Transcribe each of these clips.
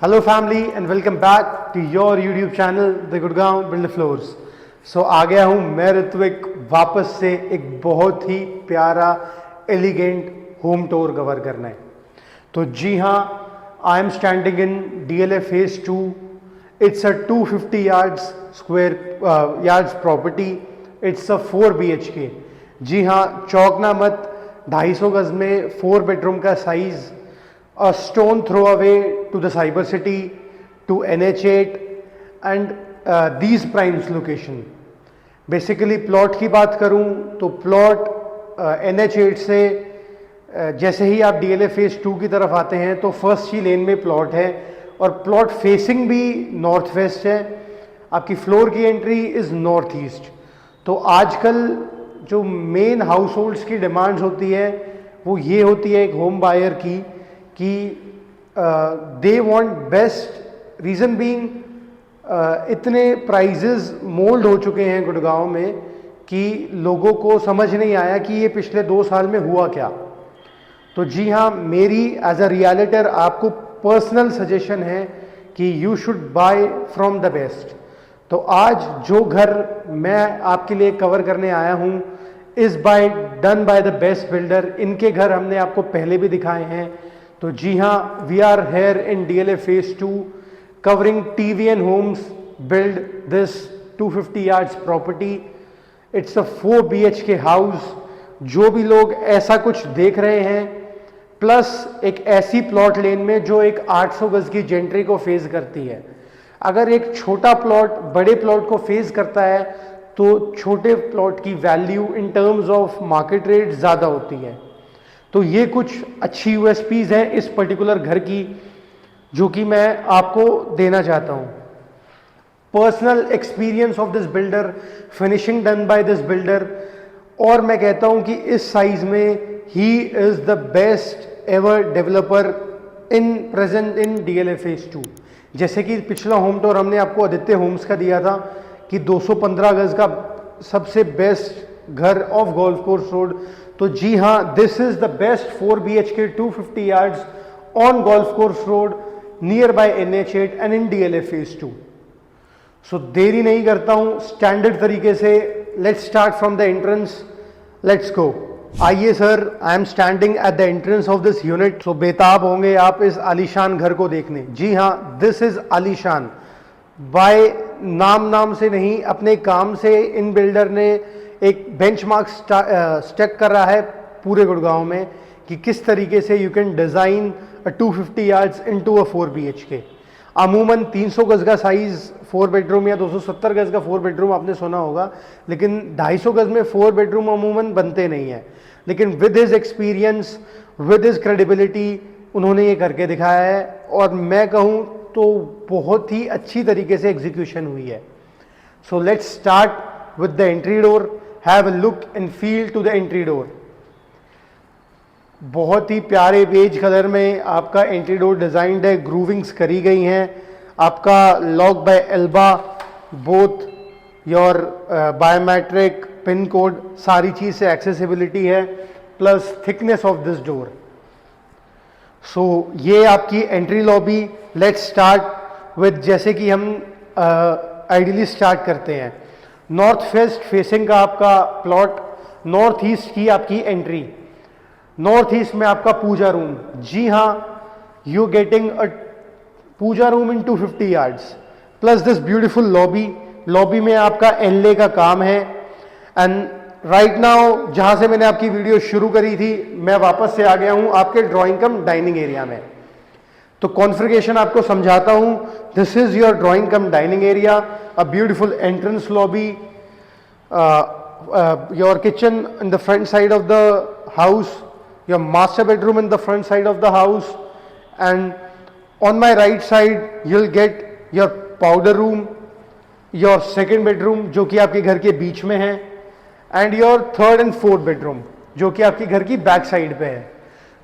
Hello family and welcome back to your YouTube channel The Gurgaon Builder Floors. So आ गया हूँ मैं ऋत्विक वापस से एक बहुत ही प्यारा एलिगेंट होम टूर कवर करना है। तो जी हाँ, आई am standing in DLF Phase 2. It's a 250 yards property. It's a 4 BHK. जी हाँ, चौंकना मत, 250 गज में 4 बेडरूम का size, a stone throw away to the cyber city, to NH8 and these primes location. Basically plot की बात करूं तो प्लॉट NH8 से जैसे ही आप DLF Phase 2 की तरफ आते हैं तो फर्स्ट ही लेन में प्लॉट है और प्लॉट फेसिंग भी नॉर्थ वेस्ट है। आपकी फ्लोर की एंट्री इज़ नॉर्थ ईस्ट। तो आजकल जो मेन हाउस होल्ड्स की डिमांड्स होती है वो ये होती है एक होम बायर की कि they want best. Reason being इतने प्राइजेस मोल्ड हो चुके हैं गुड़गांव में कि लोगों को समझ नहीं आया कि ये पिछले 2 साल में हुआ क्या। तो जी हाँ, मेरी एज अ रियलिटर आपको पर्सनल सजेशन है कि you should bye from the best. तो आज जो घर मैं आपके लिए कवर करने आया हूँ is done by the best builder. इनके घर हमने आपको पहले भी दिखाए हैं। तो जी हाँ, we are here in DLF Phase 2 covering TVN Homes build this 250 yards property. It's a 4 BHK house. जो भी लोग ऐसा कुछ देख रहे हैं प्लस एक ऐसी प्लॉट लेन में जो एक 800 गज की जेंट्री को फेस करती है। अगर एक छोटा प्लॉट बड़े प्लॉट को फेस करता है तो छोटे प्लॉट की value in terms of market rate ज़्यादा होती है। तो ये कुछ अच्छी USPs हैं इस पर्टिकुलर घर की जो कि मैं आपको देना चाहता हूँ। Personal experience of this builder, finishing done by this builder, और मैं कहता हूँ कि इस साइज में he is the best ever developer in present in DLF Phase 2। जैसे कि पिछला होम टूर हमने आपको आदित्य होम्स का दिया था कि 215 गज का सबसे बेस्ट घर ऑफ गोल्फ कोर्स रोड। तो जी हाँ, this is the best 4 BHK 250 yards on golf course road near by NH8 and in DLF Phase 2। So देरी नहीं करता हूँ, स्टैंडर्ड तरीके से let's start from the entrance. Let's go. आइए sir, I am standing at the entrance of this unit. So बेताब होंगे आप इस आलीशान घर को देखने। जी हाँ, दिस इज आलीशान। बाय नाम से नहीं, अपने काम से इन बिल्डर ने एक बेंचमार्क स्टेक कर रहा है पूरे गुड़गांव में कि किस तरीके से you can design a 250 yards into a 4 BHK। अमूमन 300 गज का साइज 4 बेडरूम या 270 गज का 4 बेडरूम आपने सुना होगा, लेकिन 250 गज में 4 बेडरूम अमूमन बनते नहीं हैं। लेकिन with his experience, with his credibility उन्होंने ये करके दिखाया है और मैं कहूँ तो बहुत ही अच्छी तरीके से एग्जीक्यूशन हुई है। So let's start with the entry door. Have a look and feel to the entry door. बहुत ही प्यारे बेज कलर में आपका एंट्री डोर डिजाइंड है, ग्रूविंग्स करी गई हैं। आपका लॉक बाय एल्बा, both your biometric, pin code, सारी चीज़ से एक्सेसिबिलिटी है, plus thickness of this door. So ये आपकी entry lobby. Let's start with, जैसे कि हम आइडियली स्टार्ट करते हैं, नॉर्थ वेस्ट फेसिंग का आपका प्लॉट, नॉर्थ ईस्ट की आपकी एंट्री। नॉर्थ ईस्ट में आपका पूजा रूम। जी हाँ, you getting a pooja room in 250 yards plus this beautiful lobby. Lobby में आपका एनले का काम है। एंड राइट नाउ जहां से मैंने आपकी वीडियो शुरू करी थी, मैं वापस से आ गया हूं आपके ड्राइंग कम डाइनिंग एरिया में। तो कॉन्फ़िगरेशन आपको समझाता हूं। This is your drawing cum dining area, a beautiful entrance lobby, your kitchen in the front side of the house, your master bedroom in the front side of the house, and on my right side you'll get your powder room, your second bedroom जो कि आपके घर के बीच में है, and your third and fourth bedroom जो कि आपके घर की बैक साइड पे है।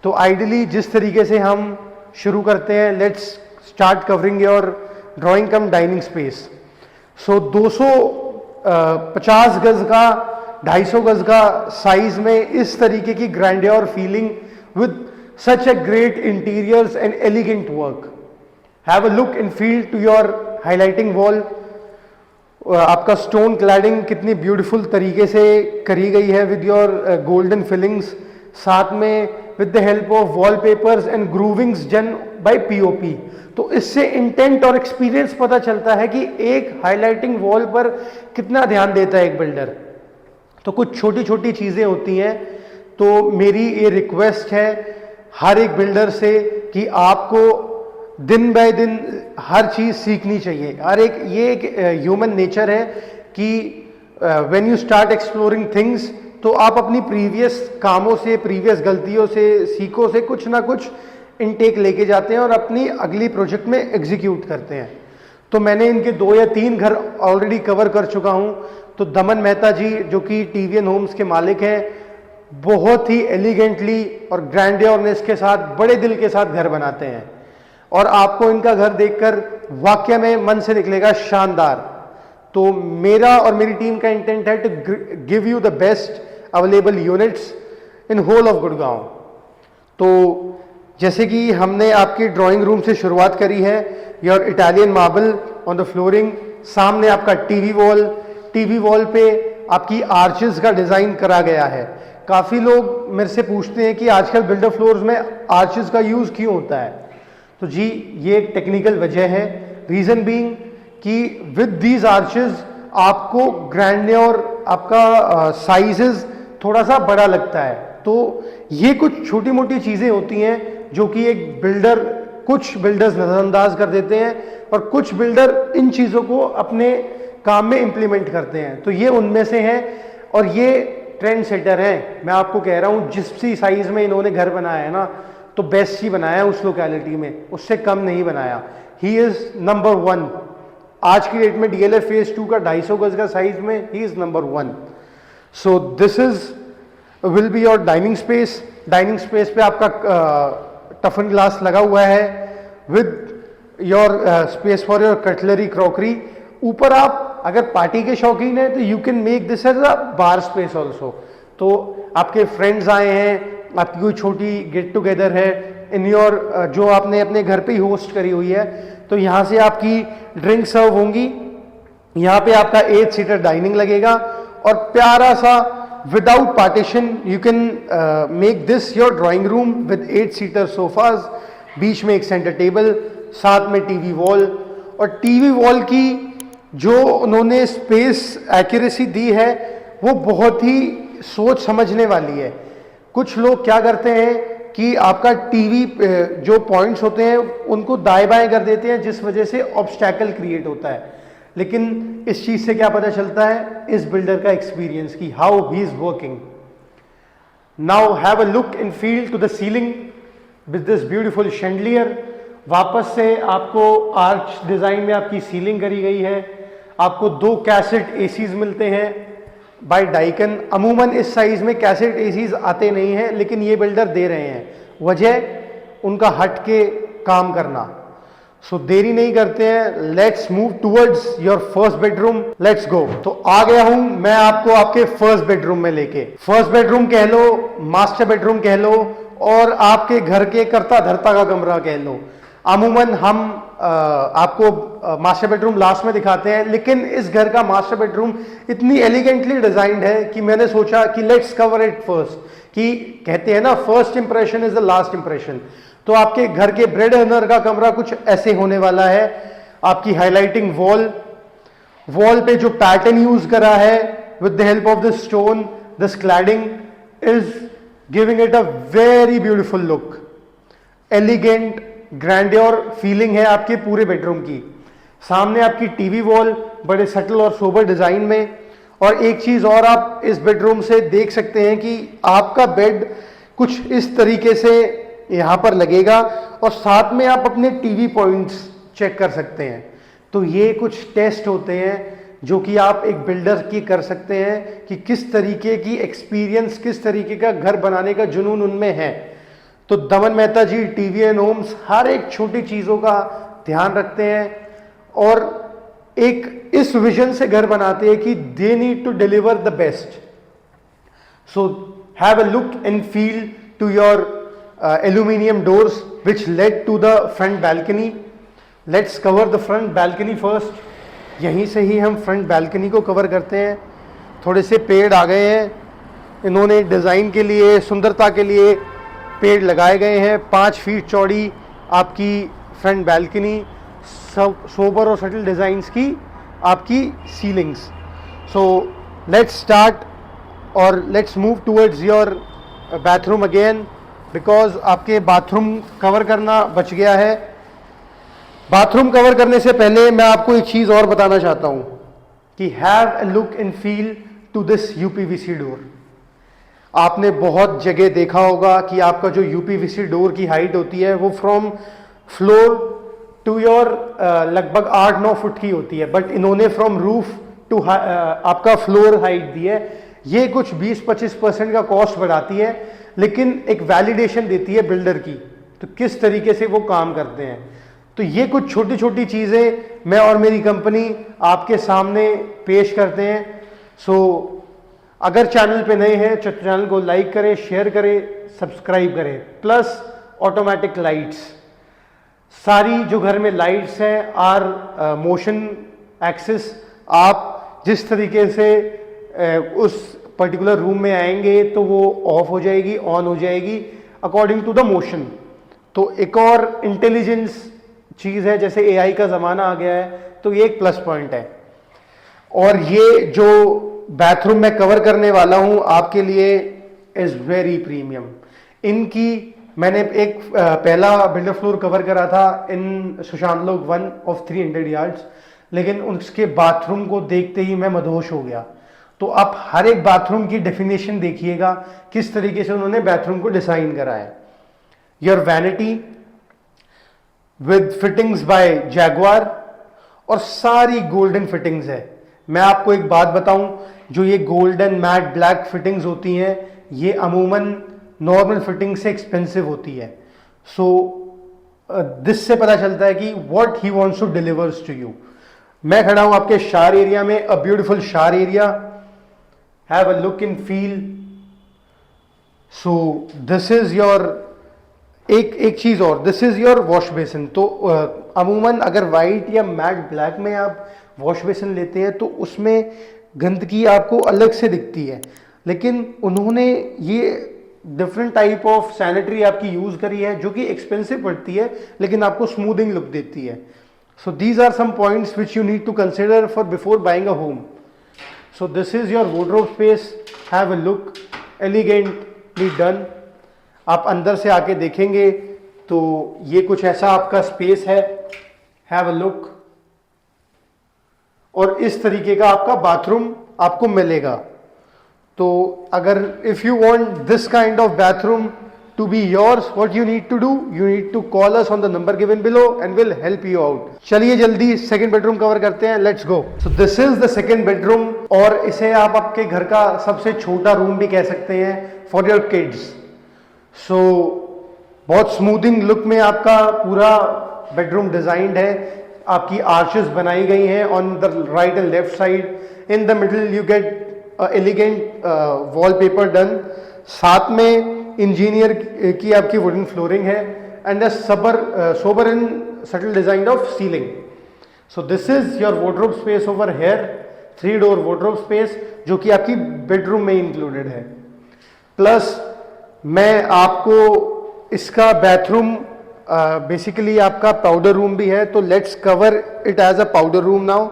तो आइडियली जिस तरीके से हम शुरू करते हैं, let's start covering your drawing cum dining space. So 250 गज का, 250 गज का साइज में इस तरीके की grandeur feeling with such a great interiors and elegant work. Have a look and feel to your highlighting wall. आपका स्टोन क्लैडिंग कितनी ब्यूटीफुल तरीके से करी गई है विद योर गोल्डन फिलिंग्स, साथ में with the help of wallpapers and groovings done by POP. तो इससे इंटेंट और एक्सपीरियंस पता चलता है कि एक हाईलाइटिंग वॉल पर कितना ध्यान देता है एक बिल्डर। तो कुछ छोटी छोटी चीज़ें होती हैं। तो मेरी ये रिक्वेस्ट है हर एक बिल्डर से कि आपको दिन बाय दिन हर चीज़ सीखनी चाहिए। हर एक, ये एक ह्यूमन नेचर है कि when you start exploring things, तो आप अपनी प्रीवियस कामों से, प्रीवियस गलतियों से, सीखों से कुछ ना कुछ इनटेक लेके जाते हैं और अपनी अगली प्रोजेक्ट में एग्जीक्यूट करते हैं। तो मैंने इनके 2 या 3 घर ऑलरेडी कवर कर चुका हूं। तो दमन मेहता जी जो कि टीवीएन होम्स के मालिक हैं, बहुत ही एलिगेंटली और ग्रैंडियरनेस के साथ, बड़े दिल के साथ घर बनाते हैं और आपको इनका घर देखकर वाकई में मन से निकलेगा शानदार। तो मेरा और मेरी टीम का इंटेंट है to give you the best available units in whole of Gurgaon. तो जैसे कि हमने आपकी ड्राइंग रूम से शुरुआत करी है, your Italian marble on the flooring, सामने आपका टीवी वॉल पे आपकी आर्चेस का डिजाइन करा गया है। काफी लोग मेरे से पूछते हैं कि आजकल बिल्डर फ्लोर्स में आर्चेस का यूज क्यों होता है। तो जी ये एक टेक्निकल वजह है। रीजन बीइंग कि विद दीज आर्चेस आपको ग्रैंडियर, आपका साइजेस थोड़ा सा बड़ा लगता है। तो ये कुछ छोटी मोटी चीजें होती हैं जो कि एक बिल्डर, कुछ बिल्डर्स नजरअंदाज कर देते हैं और कुछ बिल्डर इन चीजों को अपने काम में इंप्लीमेंट करते हैं। तो ये उनमें से हैं और ये ट्रेंड सेटर हैं। मैं आपको कह रहा हूं जिस भी साइज में इन्होंने घर बनाया है ना, तो बेस्ट ही बनाया है उस लोकेलिटी में, उससे कम नहीं बनाया। ही इज नंबर 1 आज की डेट में। डीएलएफ फेज 2 का 250 गज का साइज में ही is number 1। So this is will be your dining space. Dining space पे आपका टफन ग्लास लगा हुआ है with your space for your cutlery, crockery. ऊपर आप अगर पार्टी के शौकीन है तो you can make this as a bar space also. तो आपके फ्रेंड्स आए हैं, आपकी कोई छोटी गेट टुगेदर है इन योर, जो आपने अपने घर पे ही होस्ट करी हुई है, तो यहाँ से आपकी ड्रिंक सर्व होंगी। यहाँ पे आपका 8 सीटर डाइनिंग लगेगा और प्यारा सा without partition you can make this your drawing room with 8 seater sofas, बीच में एक सेंटर टेबल, साथ में टीवी वॉल। और टीवी वॉल की जो उन्होंने स्पेस एक्यूरेसी दी है वो बहुत ही सोच समझने वाली है। कुछ लोग क्या करते हैं कि आपका टीवी जो पॉइंट्स होते हैं उनको दाएं बाएं कर देते हैं, जिस वजह से ऑब्स्टैकल क्रिएट होता है। लेकिन इस चीज से क्या पता चलता है, इस बिल्डर का एक्सपीरियंस की how he is working. Now have a look and feel to the ceiling with this beautiful chandelier. वापस से आपको आर्च डिजाइन में आपकी सीलिंग करी गई है। आपको 2 कैसेट एसीज मिलते हैं बाय डाइकन। अमूमन इस साइज में कैसेट एसीज आते नहीं हैं, लेकिन ये बिल्डर दे रहे हैं, वजह उनका हट के काम करना। सो देरी नहीं करते हैं, let's move towards your first bedroom, let's go. तो आ गया हूं मैं आपको आपके फर्स्ट बेडरूम में लेके। फर्स्ट बेडरूम कह लो, मास्टर बेडरूम कह लो, और आपके घर के कर्ता धर्ता का कमरा कह लो। अमूमन हम आपको मास्टर बेडरूम लास्ट में दिखाते हैं, लेकिन इस घर का मास्टर बेडरूम इतनी एलिगेंटली डिजाइंड है कि मैंने सोचा कि लेट्स कवर इट फर्स्ट। कि कहते हैं ना, first impression is the last impression. तो आपके घर के ब्रेड अर्नर का कमरा कुछ ऐसे होने वाला है। आपकी हाईलाइटिंग वॉल पे जो पैटर्न यूज करा है with the help of the stone, this cladding is giving it a very beautiful look. Elegant grandeur feeling है आपके पूरे बेडरूम की। सामने आपकी टीवी वॉल बड़े सटल और सोबर डिजाइन में। और एक चीज और आप इस बेडरूम से देख सकते हैं कि आपका बेड कुछ इस तरीके से यहां पर लगेगा और साथ में आप अपने टीवी पॉइंट्स चेक कर सकते हैं। तो ये कुछ टेस्ट होते हैं जो कि आप एक बिल्डर की कर सकते हैं कि किस तरीके की एक्सपीरियंस, किस तरीके का घर बनाने का जुनून उनमें है। तो दमन मेहता जी टीवीएन होम्स हर एक छोटी चीजों का ध्यान रखते हैं और एक इस विजन से घर बनाते हैं कि they need to deliver the best. So have a look and feel to your aluminium doors which lead to the front balcony. Let's cover the front balcony first. यहीं से ही हम फ्रंट बैल्कनी को cover करते हैं। थोड़े से पेड़ आ गए हैं, इन्होंने डिज़ाइन के लिए, सुंदरता के लिए पेड़ लगाए गए हैं। 5 फीट चौड़ी आपकी फ्रंट बैल्कनी, सब सोबर और सटल डिज़ाइंस की आपकी सीलिंग्स। सो लेट्स स्टार्ट और let's move towards your bathroom again, because आपके बाथरूम कवर करना बच गया है। बाथरूम कवर करने से पहले मैं आपको एक चीज़ और बताना चाहता हूँ कि have a look and feel to this UPVC door. आपने बहुत जगह देखा होगा कि आपका जो यूपीवीसी डोर की हाइट होती है वो फ्रॉम फ्लोर टू योर लगभग 8-9 फुट की होती है, बट इन्होंने फ्रॉम रूफ टू आपका फ्लोर हाइट दी है। ये कुछ 20-25% का कॉस्ट बढ़ाती है, लेकिन एक वैलिडेशन देती है बिल्डर की, तो किस तरीके से वो काम करते हैं। तो ये कुछ छोटी छोटी चीज़ें मैं और मेरी कंपनी आपके सामने पेश करते हैं। सो अगर चैनल पे नए हैं तो चैनल को लाइक करें, शेयर करें, सब्सक्राइब करें। प्लस ऑटोमेटिक लाइट्स, सारी जो घर में लाइट्स हैं आर मोशन एक्सिस। आप जिस तरीके से उस पर्टिकुलर रूम में आएंगे तो वो ऑफ हो जाएगी, ऑन हो जाएगी अकॉर्डिंग टू द मोशन। तो एक और इंटेलिजेंस चीज़ है, जैसे एआई का ज़माना आ गया है, तो ये एक प्लस पॉइंट है। और ये जो बाथरूम में कवर करने वाला हूं आपके लिए इज़ वेरी प्रीमियम। इनकी मैंने एक पहला बिल्डर फ्लोर कवर करा था इन सुशांत लोक 1 ऑफ 300 यार्ड्स, लेकिन उसके बाथरूम को देखते ही मैं मदहोश हो गया। तो आप हर एक बाथरूम की डेफिनेशन देखिएगा किस तरीके से उन्होंने बाथरूम को डिज़ाइन करा है। Your vanity with fittings by Jaguar, और सारी गोल्डन फिटिंग्स है। मैं आपको एक बात बताऊं, जो ये गोल्डन मैट ब्लैक फिटिंग्स होती हैं ये अमूमन नॉर्मल फिटिंग से एक्सपेंसिव होती है। सो दिस से पता चलता है कि what he wants to delivers to you. मैं खड़ा हूं आपके शार एरिया में, a beautiful shower area, have a look and feel. So this is your एक चीज और, this is your wash basin. तो अमूमन अगर वाइट या मैट ब्लैक में आप वॉश बेसिन लेते हैं तो उसमें गंदगी आपको अलग से दिखती है, लेकिन उन्होंने ये डिफरेंट टाइप ऑफ सैनिटरी आपकी यूज करी है जो कि एक्सपेंसिव पड़ती है लेकिन आपको स्मूथिंग लुक देती है। So these are some points which you need to consider for before buying a home. So this is your wardrobe space, have a look, elegantly done. आप अंदर से आके देखेंगे तो ये कुछ ऐसा आपका स्पेस है, हैव अ लुक। और इस तरीके का आपका बाथरूम आपको मिलेगा। तो अगर if you want this kind of bathroom to be yours, what you need to do, you need to call us on the number given below and will help you out. चलिए जल्दी second bedroom cover करते हैं, let's go. So this is the second bedroom, और इसे आप आपके घर का सबसे छोटा रूम भी कह सकते हैं फॉर योर किड्स। सो बहुत स्मूथिंग लुक में आपका पूरा बेडरूम डिजाइंड है। आपकी आर्चेस बनाई गई हैं on the right and left side. In the middle you get elegant wallpaper done. साथ में इंजीनियर की आपकी वुडन फ्लोरिंग है and sober and subtle design of ceiling. So this is your wardrobe space over here, 3 door wardrobe space जो कि आपकी bedroom में included है। प्लस मैं आपको इसका बाथरूम बेसिकली आपका पाउडर रूम भी है, तो let's cover it as a powder room now.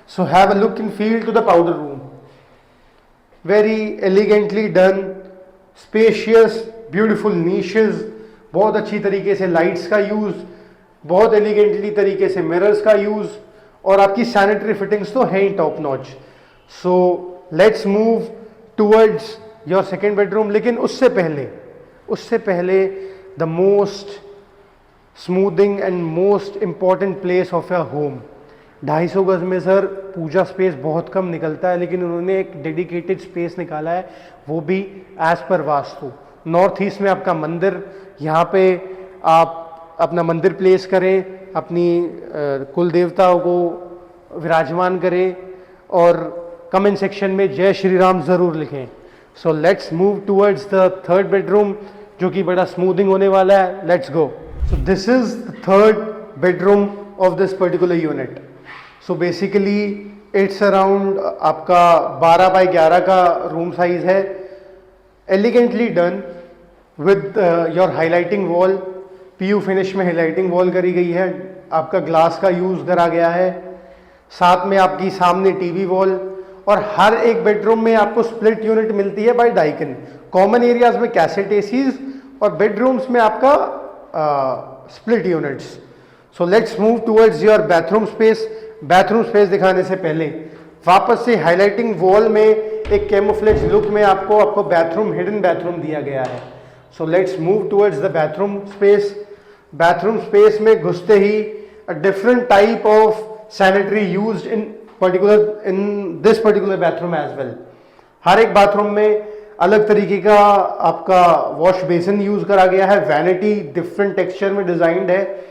So have a look and feel to the powder room, very elegantly done, spacious, beautiful niches, बहुत अच्छी तरीके से लाइट्स का यूज, बहुत एलिगेंटली तरीके से मिरर्स का यूज, और आपकी सैनिटरी फिटिंग्स तो है ही top notch. So let's move towards your second bedroom. लेकिन उससे पहले the most smoothing and most important place of your home. 250 गज में सर पूजा स्पेस बहुत कम निकलता है, लेकिन उन्होंने एक डेडिकेटेड स्पेस निकाला है, वो भी as per vastu. North east में आपका मंदिर, यहाँ पे आप अपना मंदिर प्लेस करें, अपनी कुल देवताओं को विराजमान करें, और कमेंट सेक्शन में जय श्री राम ज़रूर लिखें। सो let's move towards the third bedroom जो कि बड़ा स्मूथिंग होने वाला है। Let's go. So this is the third bedroom of this particular unit. So basically it's around आपका 12 by 11 का रूम साइज है, elegantly done with your highlighting wall, PU finish में हाईलाइटिंग वॉल करी गई है, आपका ग्लास का यूज़ करा गया है, साथ में आपकी सामने टीवी वॉल, और हर एक बेडरूम में आपको स्प्लिट यूनिट मिलती है बाय डाइकिन। कॉमन एरियाज में कैसेट एसीज और बेडरूम्स में आपका split units. So let's move towards your bathroom space. Bathroom space दिखाने से पहले वापस से हाईलाइटिंग वॉल में एक कैमोफ्लेज लुक में आपको बाथरूम, हिडन बाथरूम दिया गया है। So let's move towards the bathroom space. Bathroom space में घुसते ही a different type of sanitary used in this particular bathroom as well. हर एक बाथरूम में अलग तरीके का आपका वॉश बेसिन यूज करा गया है, वैनिटी डिफरेंट टेक्सचर में डिजाइंड है।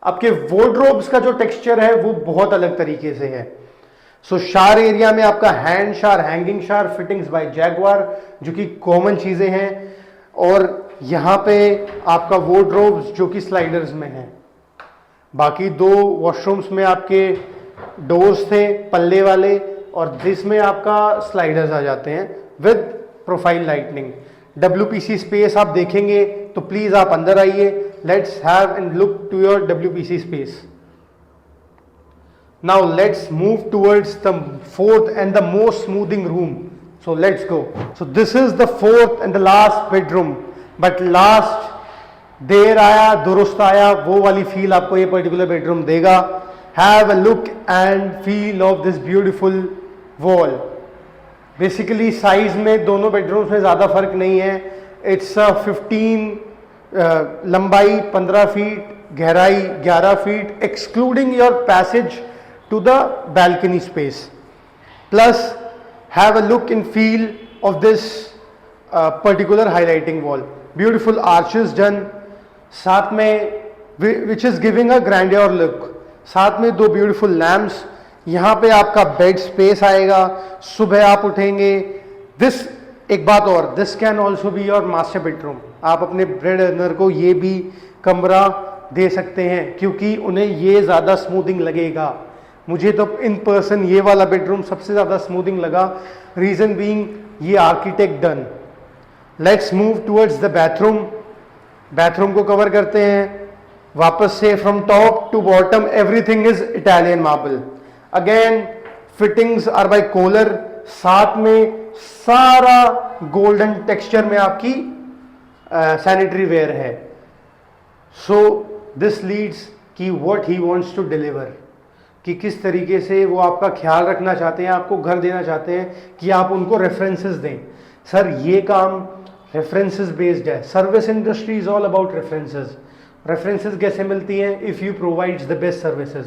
आपके वार्डरोब्स का जो टेक्सचर है वो बहुत अलग तरीके से है। सो शावर एरिया में आपका hand shower, hanging shower, fittings by Jaguar, जो कि कॉमन चीजें हैं, और यहाँ पे आपका वार्डरोब्स जो कि स्लाइडर्स में है। बाकी दो वॉशरूम्स में आपके डोर्स थे पल्ले वाले, और जिसमें आपका स्लाइडर्स आ जाते हैं with profile lightning. WPC space आप देखेंगे तो प्लीज आप अंदर आइए। Let's have and look to your WPC space. Now let's move towards the fourth and the most smoothing room. So let's go. So this is the fourth and the last bedroom, but last देर आया दुरुस्त आया, वो वाली feel आपको ये particular bedroom देगा। Have a look and feel of this beautiful wall. Basically size में दोनों बेडरूम्स में ज़्यादा फर्क नहीं है। इट्स 15 लंबाई 15 फीट, गहराई 11 feet, excluding your passage to the balcony space. Plus have a look and feel of this particular highlighting wall. Beautiful arches done, साथ में which is giving a grandeur look. साथ में दो ब्यूटीफुल लैम्प्स। यहाँ पे आपका bed space आएगा, सुबह आप उठेंगे। दिस एक बात और, this can also be your master bedroom. आप अपने बेड अर्नर को ये भी कमरा दे सकते हैं, क्योंकि उन्हें ये ज़्यादा स्मूथिंग लगेगा। मुझे तो इन पर्सन ये वाला बेडरूम सबसे ज़्यादा स्मूथिंग लगा, रीज़न बीइंग ये architect done. Let's move towards the bathroom. Bathroom को कवर करते हैं वापस से। From top to bottom everything is Italian marble. Again fittings are by Kohler, साथ में सारा गोल्डन टेक्सचर में आपकी सैनिटरी वेयर है। सो दिस लीड्स कि what he wants to deliver, कि किस तरीके से वो आपका ख्याल रखना चाहते हैं, आपको घर देना चाहते हैं कि आप उनको रेफरेंसेस दें। सर ये काम रेफरेंसेस बेस्ड है। Service industry is all about references. References कैसे मिलती हैं? If you provides the best services.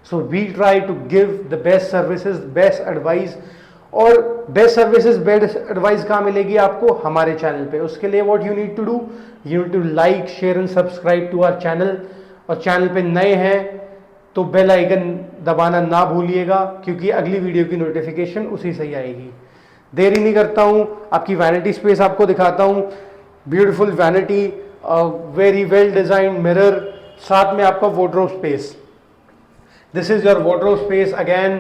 So we try to give the best services, best advice. और बेस्ट सर्विसेज, बेस्ट एडवाइस कहाँ मिलेगी आपको? हमारे चैनल पे। उसके लिए what you need to do, you need to like, share and subscribe to our channel. और channel पे नए हैं तो बेल आइकन दबाना ना भूलिएगा, क्योंकि अगली वीडियो की नोटिफिकेशन उसी से ही आएगी। देरी नहीं करता हूँ, आपकी वैनिटी स्पेस आपको दिखाता हूँ। Beautiful vanity, very well designed mirror, साथ में आपका wardrobe space. This is your wardrobe space. Again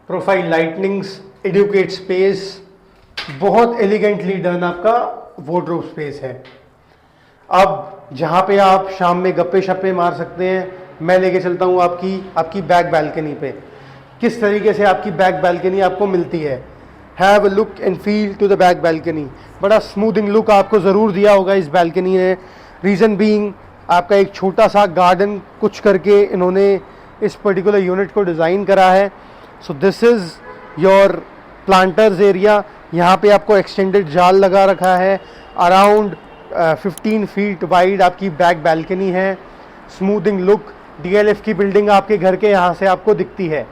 profile lightnings, adequate space, बहुत एलिगेंटली डन आपका वार्डरोब स्पेस है। अब जहाँ पे आप शाम में गप्पे शप्पे मार सकते हैं, मैं लेके चलता हूँ आपकी बैक बालकनी पे। किस तरीके से आपकी बैक बालकनी आपको मिलती है। Have a look and feel to the back balcony. बड़ा स्मूथिंग लुक आपको ज़रूर दिया होगा इस बालकनी ने। रीज़न बीइंग आपका एक छोटा सा गार्डन कुछ करके इन्होंने इस पर्टिकुलर यूनिट को डिज़ाइन करा है। So this is your planters area. यहाँ पे आपको एक्सटेंडेड जाल लगा रखा है। अराउंड 15 फीट वाइड आपकी बैक बालकनी है। स्मूथिंग लुक, DLF की बिल्डिंग आपके घर के यहाँ से आपको दिखती है।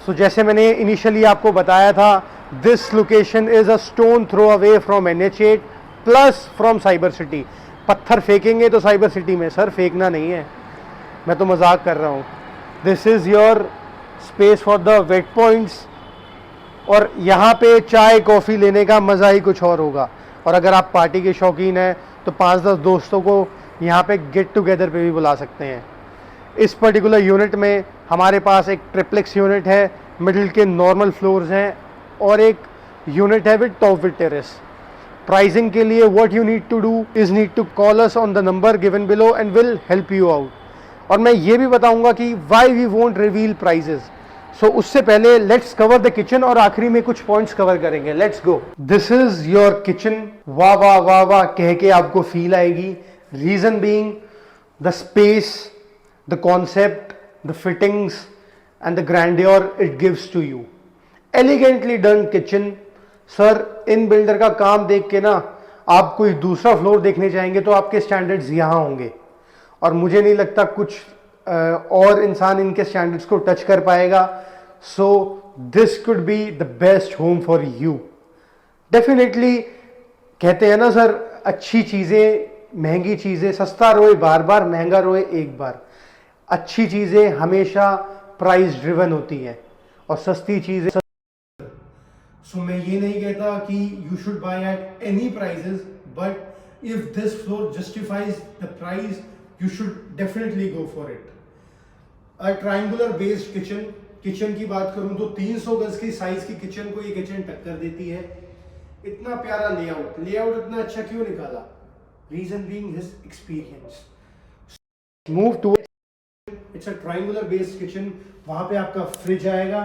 सो जैसे मैंने इनिशियली आपको बताया था, this location is a stone throw away from NH8 plus from cyber city. पत्थर फेंकेंगे तो साइबर सिटी में, सर फेंकना नहीं है, मैं तो मजाक कर रहा हूँ। This is your space for the wet points. और यहाँ पे चाय कॉफ़ी लेने का मज़ा ही कुछ और होगा। और अगर आप पार्टी के शौकीन हैं तो 5-10 दोस्तों को यहाँ पे गेट टुगेदर पे भी बुला सकते हैं। इस पर्टिकुलर यूनिट में हमारे पास एक ट्रिप्लेक्स यूनिट है, मिडिल के नॉर्मल फ्लोर्स हैं और एक यूनिट है with top with terrace. Pricing के लिए what you need to do is need to call us on the number given below and will help you out. और मैं ये भी बताऊंगा कि why we won't reveal prices. So उससे पहले लेट्स कवर द किचन और आखिरी में कुछ पॉइंट्स कवर करेंगे। Let's go. This is your kitchen. वाह वाह वाह वाह कह के आपको फील आएगी। Reason being the space, the concept, the fittings and the grandeur it gives to you. Elegantly done kitchen. Sir इन बिल्डर का काम देख के ना आप कोई दूसरा फ्लोर देखने जाएंगे तो आपके स्टैंडर्ड्स यहाँ होंगे और मुझे नहीं लगता कुछ और इंसान इनके स्टैंडर्ड्स को टच कर पाएगा। So this could be the best home for you. Definitely कहते हैं ना सर, अच्छी चीज़ें, महंगी चीज़ें, सस्ता रोए बार बार, महंगा रोए एक बार। अच्छी चीज़ें हमेशा प्राइस ड्रिवन होती हैं और सस्ती चीज़ें। सो मैं ये नहीं कहता कि you should buy at any prices, but if this floor justifies the price you should definitely go for it. A triangular based kitchen. Kitchen की बात करूं तो 300 गज की साइज की किचन को ये किचन टक्कर देती है। इतना प्यारा लेआउट, लेआउट इतना अच्छा क्यों निकाला? Reason being his experience. Move to it's a triangular based kitchen. वहां पे आपका फ्रिज आएगा।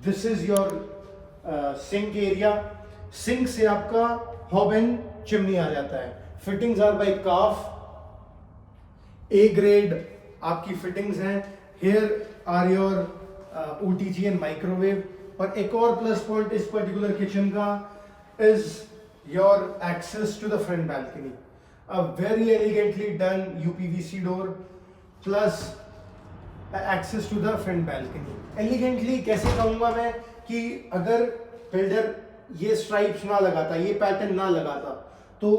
This is your sink area. Sink से आपका हॉब एंड चिमनी आ जाता है। Fittings are by Kaff, A grade आपकी फिटिंग्स हैं। Here are your OTG and microwave. और एक और प्लस पॉइंट इस पर्टिकुलर किचन का is your access to the front balcony. A very elegantly done UPVC door plus access to the front balcony. Elegantly कैसे कहूंगा मैं कि अगर बिल्डर ये स्ट्राइप्स ना लगाता, ये पैटर्न ना लगाता, तो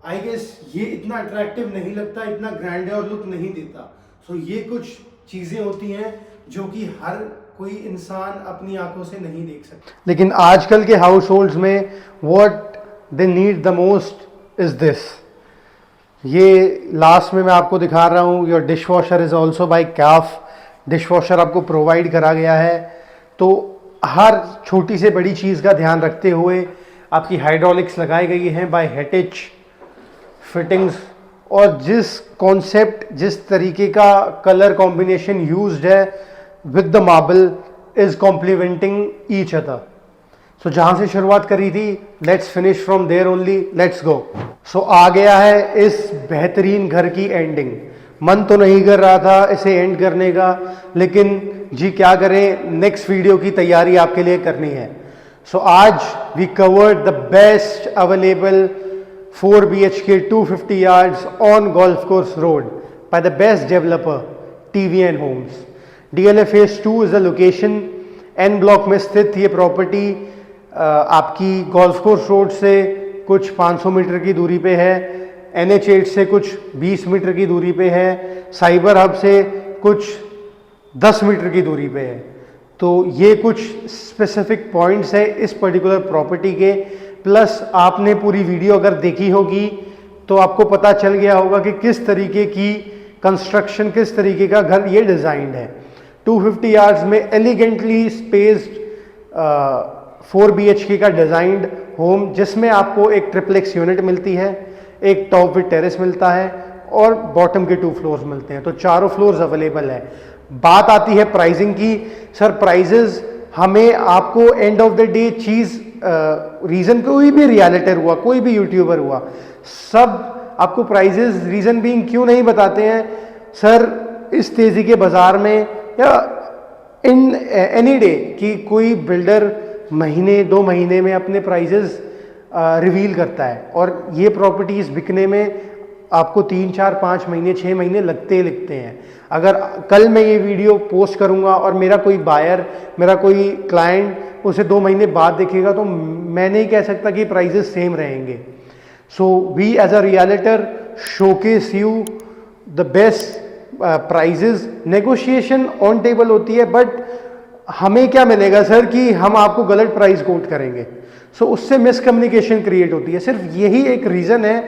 आई गेस ये इतना अट्रैक्टिव नहीं लगता, इतना ग्रैंडियर लुक नहीं देता। सो ये कुछ चीजें होती हैं जो कि हर कोई इंसान अपनी आंखों से नहीं देख सकता। लेकिन आजकल के हाउस होल्ड्स में what they need the most is this. ये लास्ट में मैं आपको दिखा रहा हूँ। Your dishwasher is also by Kaff. Dishwasher आपको प्रोवाइड करा गया है। तो हर छोटी से बड़ी चीज़ का ध्यान रखते हुए आपकी हाइड्रोलिक्स लगाई गई हैं बाय हेटिच फिटिंग्स। और जिस कॉन्सेप्ट, जिस तरीके का कलर कॉम्बिनेशन यूज्ड है with the marble is complementing each other. So जहाँ से शुरुआत करी थी, let's finish from there only, let's go. So आ गया है इस बेहतरीन घर की एंडिंग। मन तो नहीं कर रहा था इसे एंड करने का, लेकिन जी क्या करें, नेक्स्ट वीडियो की तैयारी आपके लिए करनी है। सो आज we covered the best available 4 BHK 250 yards on Golf Course Road by the best developer TVN Homes. DLF Phase 2 is the location। N block में स्थित ये प्रॉपर्टी आपकी गोल्फ कोर्स रोड से कुछ 500 मीटर की दूरी पे है। NH8 से कुछ 20 मीटर की दूरी पे है। साइबर हब से कुछ 10 मीटर की दूरी पे है। तो ये कुछ स्पेसिफिक पॉइंट्स है इस पर्टिकुलर प्रॉपर्टी के। प्लस आपने पूरी वीडियो अगर देखी होगी तो आपको पता चल गया होगा कि किस तरीके की कंस्ट्रक्शन, किस तरीके का घर ये डिज़ाइंड है। 250 यार्ड्स में एलिगेंटली स्पेस्ड 4 BHK का डिज़ाइंड होम, जिसमें आपको एक ट्रिप्लेक्स यूनिट मिलती है, एक टॉप विद टेरेस मिलता है और बॉटम के 2 फ्लोर्स मिलते हैं। तो चारों फ्लोर्स अवेलेबल है। बात आती है प्राइसिंग की। सर प्राइजेस हमें आपको end of the day cheese reason, कोई भी रियलिटर हुआ, कोई भी यूट्यूबर हुआ, सब आपको प्राइजेस रीज़न बीइंग क्यों नहीं बताते हैं? सर इस तेज़ी के बाज़ार में या इन एनी डे कि कोई बिल्डर महीने 2 महीने में अपने प्राइजेस रिवील करता है और ये प्रॉपर्टीज़ बिकने में आपको 3, 4, 5 महीने, 6 महीने लगते हैं। अगर कल मैं ये वीडियो पोस्ट करूँगा और मेरा कोई बायर, मेरा कोई क्लाइंट उसे 2 महीने बाद देखेगा तो मैं नहीं कह सकता कि प्राइजेस सेम रहेंगे। So we as a realtor showcase you the best prices. Negotiation on table होती है, बट हमें क्या मिलेगा सर कि हम आपको गलत प्राइस कोट करेंगे। सो उससे मिसकम्युनिकेशन क्रिएट होती है। सिर्फ यही एक रीज़न है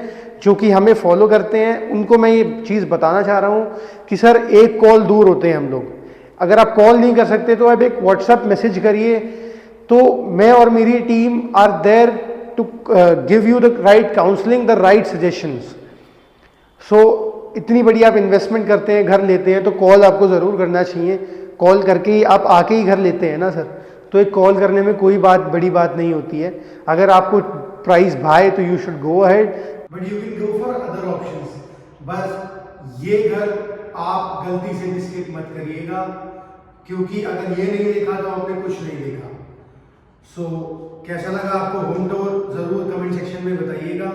जो कि हमें फॉलो करते हैं उनको मैं ये चीज़ बताना चाह रहा हूँ कि सर एक कॉल दूर होते हैं हम लोग। अगर आप कॉल नहीं कर सकते तो आप एक व्हाट्सएप मैसेज करिए, तो मैं और मेरी team are there to give you the right counselling, the right suggestions. So इतनी बड़ी आप इन्वेस्टमेंट करते हैं, घर लेते हैं, तो कॉल आपको ज़रूर करना चाहिए। कॉल करके ही आप आके ही घर लेते हैं ना सर, तो एक कॉल करने में कोई बड़ी बात नहीं होती है। अगर आपको प्राइस भाए तो you should go ahead, but you can go for other options. बस ये घर आप गलती से मिस्टेक मत करिएगा, क्योंकि अगर ये नहीं देखा तो आपने कुछ नहीं देखा। सो कैसा लगा आपको होम टूर, ज़रूर कमेंट सेक्शन में बताइएगा।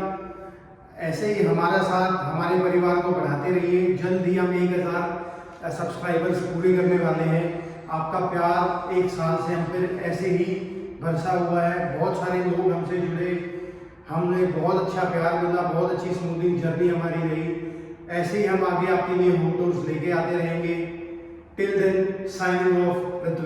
ऐसे ही हमारा साथ, हमारे परिवार को बढ़ाते रहिए। जल्द ही हम 1000 सब्सक्राइबर्स पूरे करने वाले हैं। आपका प्यार 1 साल से हम फिर ऐसे ही बरसा हुआ है। बहुत सारे लोग हमसे जुड़े, हमने बहुत अच्छा प्यार मिला, बहुत अच्छी स्मूथिंग जर्नी हमारी रही। ऐसे ही हम आगे आपके लिए होम टूर्स लेके आते रहेंगे। Till then, signing off Ritwik.